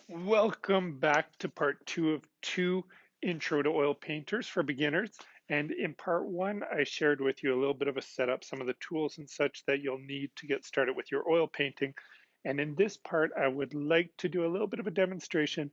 Welcome back to part two of two Intro to Oil Painters for Beginners. And in part one, I shared with you a little bit of a setup, some of the tools and such that you'll need to get started with your oil painting. And in this part, I would like to do a little bit of a demonstration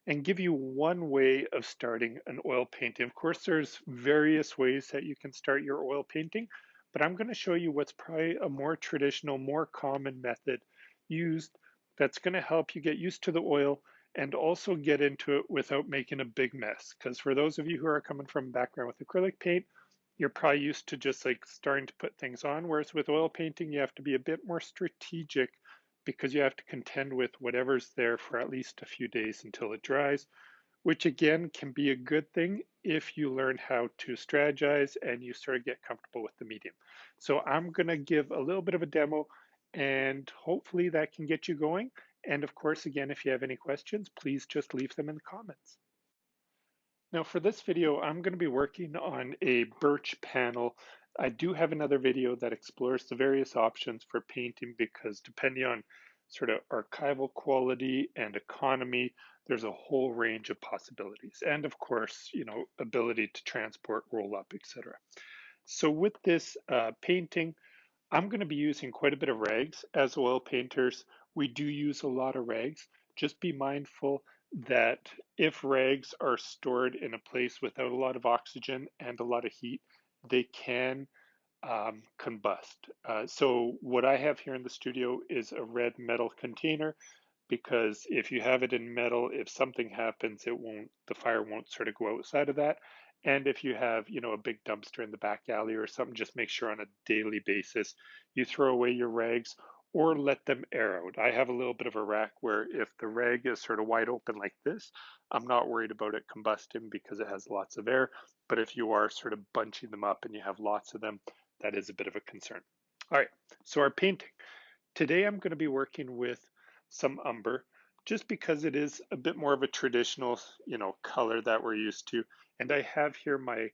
and give you one way of starting an oil painting. Of course, there's various ways that you can start your oil painting, but I'm going to show you what's probably a more traditional, more common method used that's going to help you get used to the oil and also get into it without making a big mess. Because for those of you who are coming from a background with acrylic paint, you're probably used to just like starting to put things on, whereas with oil painting, you have to be a bit more strategic because you have to contend with whatever's there for at least a few days until it dries, which again can be a good thing if you learn how to strategize and you sort of get comfortable with the medium. So I'm going to give a little bit of a demo and hopefully that can get you going. And of course, again, if you have any questions, please just leave them in the comments. Now for this video, I'm going to be working on a birch panel. I do have another video that explores the various options for painting because depending on sort of archival quality and economy, there's a whole range of possibilities. And of course, ability to transport, roll up, etc. So with this painting, I'm going to be using quite a bit of rags. As oil painters, we do use a lot of rags. Just be mindful that if rags are stored in a place without a lot of oxygen and a lot of heat, they can combust. So what I have here in the studio is a red metal container because if you have it in metal, if something happens, the fire won't sort of go outside of that. And if you have, a big dumpster in the back alley or something, just make sure on a daily basis you throw away your rags or let them air out. I have a little bit of a rack where if the rag is sort of wide open like this, I'm not worried about it combusting because it has lots of air. But if you are sort of bunching them up and you have lots of them, that is a bit of a concern. All right, so our painting. Today I'm going to be working with some umber just because it is a bit more of a traditional, color that we're used to. And I have here my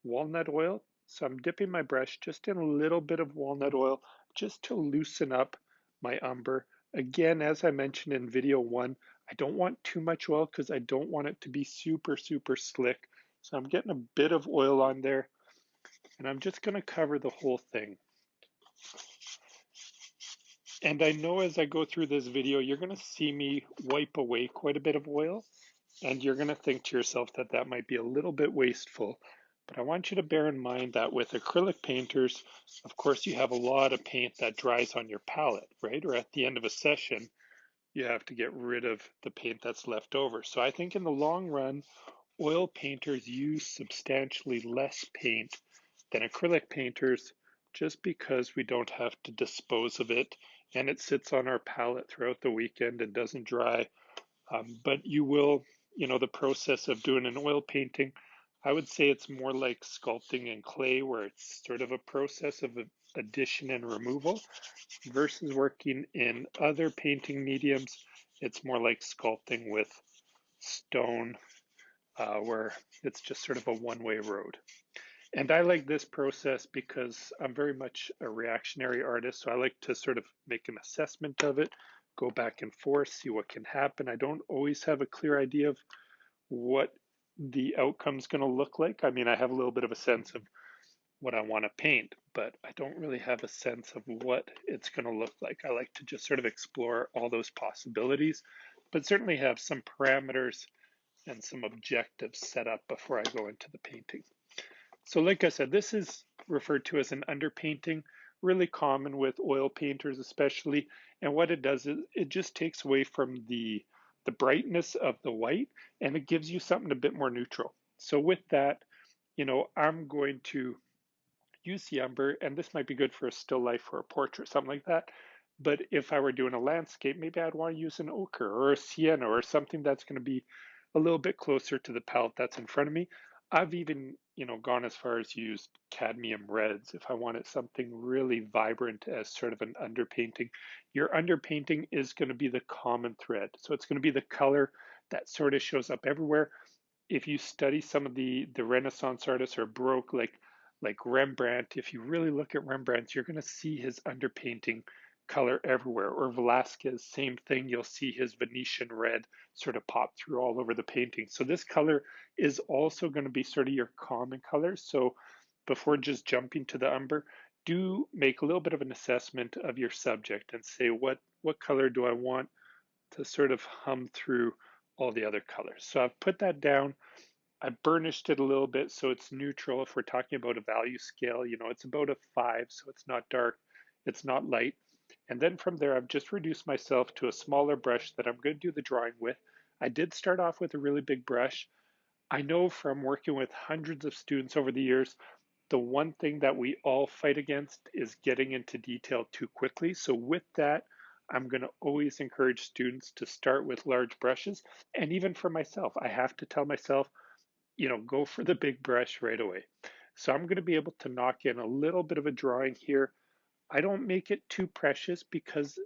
walnut oil. So I'm dipping my brush just in a little bit of walnut oil just to loosen up my umber. Again, as I mentioned in video one, I don't want too much oil because I don't want it to be super, super slick. So I'm getting a bit of oil on there and I'm just going to cover the whole thing. And I know as I go through this video, you're going to see me wipe away quite a bit of oil, and you're going to think to yourself that that might be a little bit wasteful. But I want you to bear in mind that with acrylic painters, of course, you have a lot of paint that dries on your palette, right? Or at the end of a session, you have to get rid of the paint that's left over. So I think in the long run, oil painters use substantially less paint than acrylic painters just because we don't have to dispose of it and it sits on our palette throughout the weekend and doesn't dry. But you will, the process of doing an oil painting, I would say it's more like sculpting in clay where it's sort of a process of addition and removal versus working in other painting mediums. It's more like sculpting with stone where it's just sort of a one-way road. And I like this process because I'm very much a reactionary artist. So I like to sort of make an assessment of it, go back and forth, see what can happen. I don't always have a clear idea of what the outcome's going to look like. I mean, I have a little bit of a sense of what I want to paint, but I don't really have a sense of what it's going to look like. I like to just sort of explore all those possibilities, but certainly have some parameters and some objectives set up before I go into the painting. So like I said, this is referred to as an underpainting, really common with oil painters especially. And what it does is it just takes away from the brightness of the white and it gives you something a bit more neutral. So with that, I'm going to use the umber, and this might be good for a still life or a portrait, something like that. But if I were doing a landscape, maybe I'd want to use an ochre or a sienna or something that's going to be a little bit closer to the palette that's in front of me. I've even, gone as far as used cadmium reds if I wanted something really vibrant as sort of an underpainting. Your underpainting is going to be the common thread. So it's going to be the color that sort of shows up everywhere. If you study some of the Renaissance artists or Baroque, like Rembrandt, if you really look at Rembrandt, you're going to see his underpainting color everywhere. Or Velasquez, same thing, you'll see his Venetian red sort of pop through all over the painting. So this color is also going to be sort of your common color. So before just jumping to the umber, do make a little bit of an assessment of your subject and say what color do I want to sort of hum through all the other colors. So I've put that down. I burnished it a little bit so it's neutral. If we're talking about a value scale, it's about a 5, so it's not dark, it's not light. And then from there, I've just reduced myself to a smaller brush that I'm going to do the drawing with. I did start off with a really big brush. I know from working with hundreds of students over the years, the one thing that we all fight against is getting into detail too quickly. So with that, I'm going to always encourage students to start with large brushes. And even for myself, I have to tell myself, go for the big brush right away. So I'm going to be able to knock in a little bit of a drawing here. I don't make it too precious because,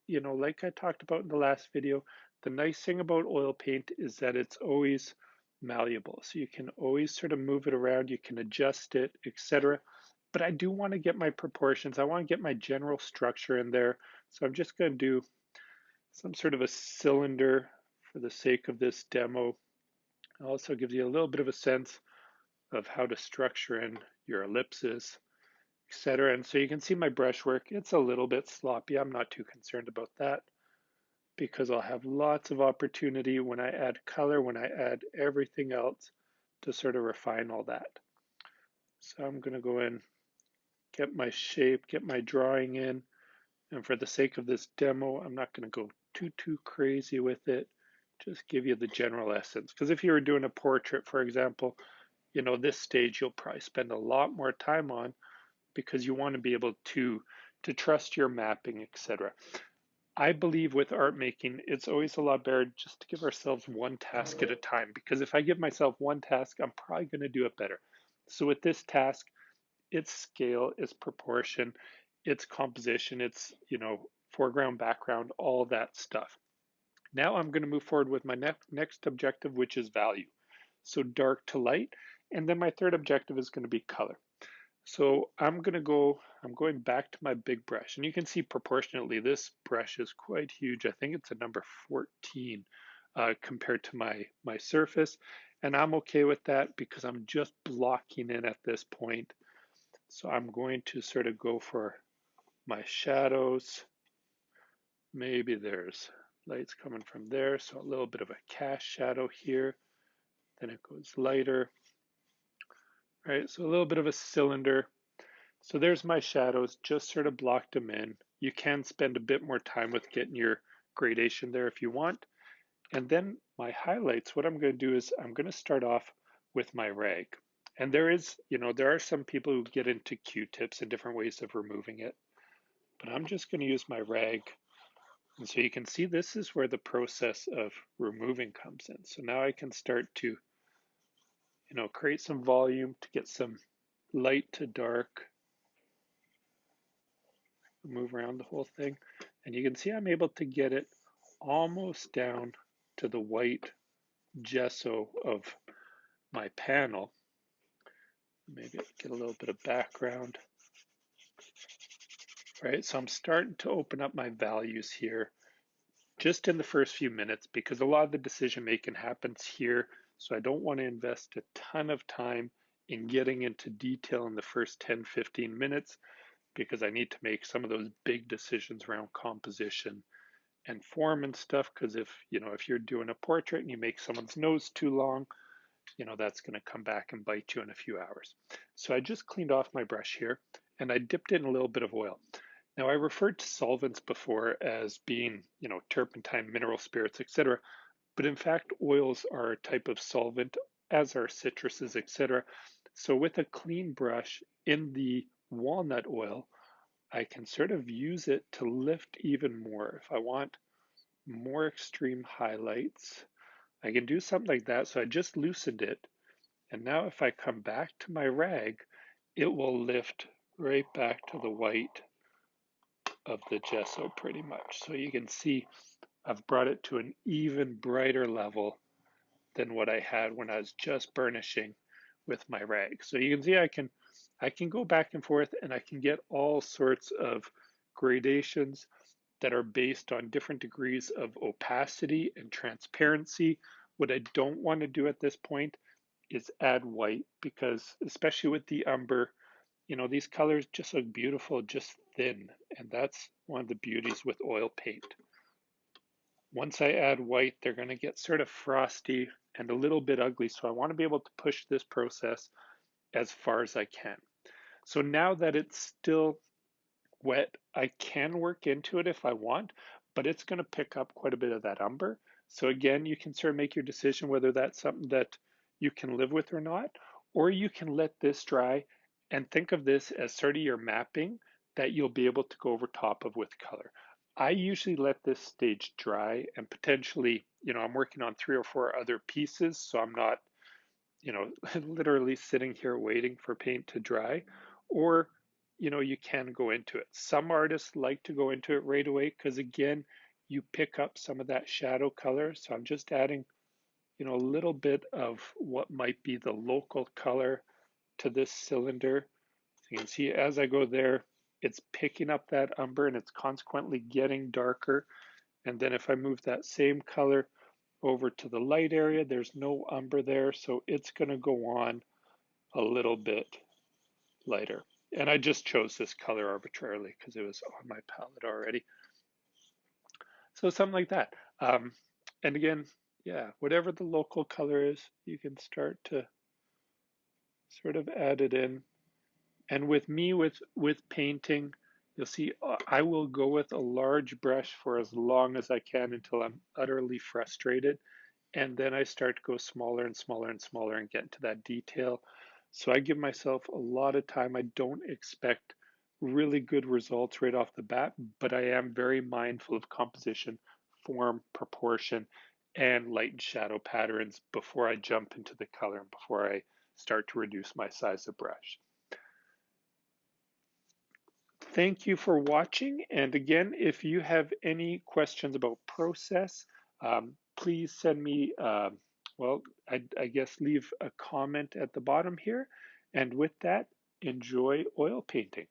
like I talked about in the last video, the nice thing about oil paint is that it's always malleable. So you can always sort of move it around, you can adjust it, etc. But I do want to get my proportions. I want to get my general structure in there. So I'm just going to do some sort of a cylinder for the sake of this demo. It also gives you a little bit of a sense of how to structure in your ellipses, etc. And so you can see my brushwork. It's a little bit sloppy. I'm not too concerned about that because I'll have lots of opportunity when I add color, when I add everything else to sort of refine all that. So I'm going to go in, get my shape, get my drawing in. And for the sake of this demo, I'm not going to go too crazy with it. Just give you the general essence. Because if you were doing a portrait, for example, this stage you'll probably spend a lot more time on because you want to be able to trust your mapping, etc. I believe with art making, it's always a lot better just to give ourselves one task at a time, because if I give myself one task, I'm probably going to do it better. So with this task, its scale, its proportion, its composition, its, foreground, background, all that stuff. Now I'm going to move forward with my next objective, which is value. So dark to light. And then my third objective is going to be color. So I'm going back to my big brush, and you can see proportionately this brush is quite huge. I think it's a number 14 compared to my surface, and I'm okay with that because I'm just blocking in at this point. So I'm going to sort of go for my shadows. Maybe there's lights coming from there, so a little bit of a cast shadow here. Then it goes lighter. Right, so a little bit of a cylinder. So there's my shadows, just sort of blocked them in. You can spend a bit more time with getting your gradation there if you want. And then my highlights, what I'm going to do is I'm going to start off with my rag. And there are some people who get into Q-tips and different ways of removing it. But I'm just going to use my rag. And so you can see this is where the process of removing comes in. So now I can start to, create some volume to get some light to dark, move around the whole thing. And you can see I'm able to get it almost down to the white gesso of my panel. Maybe get a little bit of background. Right, so I'm starting to open up my values here just in the first few minutes because a lot of the decision making happens here. So I don't want to invest a ton of time in getting into detail in the first 10-15 minutes because I need to make some of those big decisions around composition and form and stuff. Because if you're doing a portrait and you make someone's nose too long, that's going to come back and bite you in a few hours. So I just cleaned off my brush here and I dipped in a little bit of oil. Now I referred to solvents before as being, turpentine, mineral spirits, etc. But in fact, oils are a type of solvent, as are citruses, etc. So with a clean brush in the walnut oil, I can sort of use it to lift even more. If I want more extreme highlights, I can do something like that. So I just loosened it. And now if I come back to my rag, it will lift right back to the white of the gesso pretty much. So you can see I've brought it to an even brighter level than what I had when I was just burnishing with my rag. So you can see I can go back and forth and I can get all sorts of gradations. that are based on different degrees of opacity and transparency. What I don't want to do at this point is add white because, especially with the umber, these colors just look beautiful, just thin. And that's one of the beauties with oil paint. Once I add white, they're going to get sort of frosty and a little bit ugly. So I want to be able to push this process as far as I can. So now that it's still wet, I can work into it if I want, but it's going to pick up quite a bit of that umber. So again, you can sort of make your decision whether that's something that you can live with or not, or you can let this dry and think of this as sort of your mapping that you'll be able to go over top of with color. I usually let this stage dry and potentially, I'm working on 3 or 4 other pieces, so I'm not, literally sitting here waiting for paint to dry, or you can go into it. Some artists like to go into it right away because again, you pick up some of that shadow color. So I'm just adding, a little bit of what might be the local color to this cylinder. So you can see as I go there, it's picking up that umber and it's consequently getting darker. And then if I move that same color over to the light area, there's no umber there, so it's going to go on a little bit lighter. And I just chose this color arbitrarily because it was on my palette already. So something like that. And again, yeah, whatever the local color is, you can start to sort of add it in. And with me, with painting, you'll see I will go with a large brush for as long as I can until I'm utterly frustrated. And then I start to go smaller and smaller and smaller and get into that detail. So I give myself a lot of time. I don't expect really good results right off the bat, but I am very mindful of composition, form, proportion, and light and shadow patterns before I jump into the color and before I start to reduce my size of brush. Thank you for watching. And again, if you have any questions about process, please send me, well, I guess leave a comment at the bottom here. And with that, enjoy oil painting.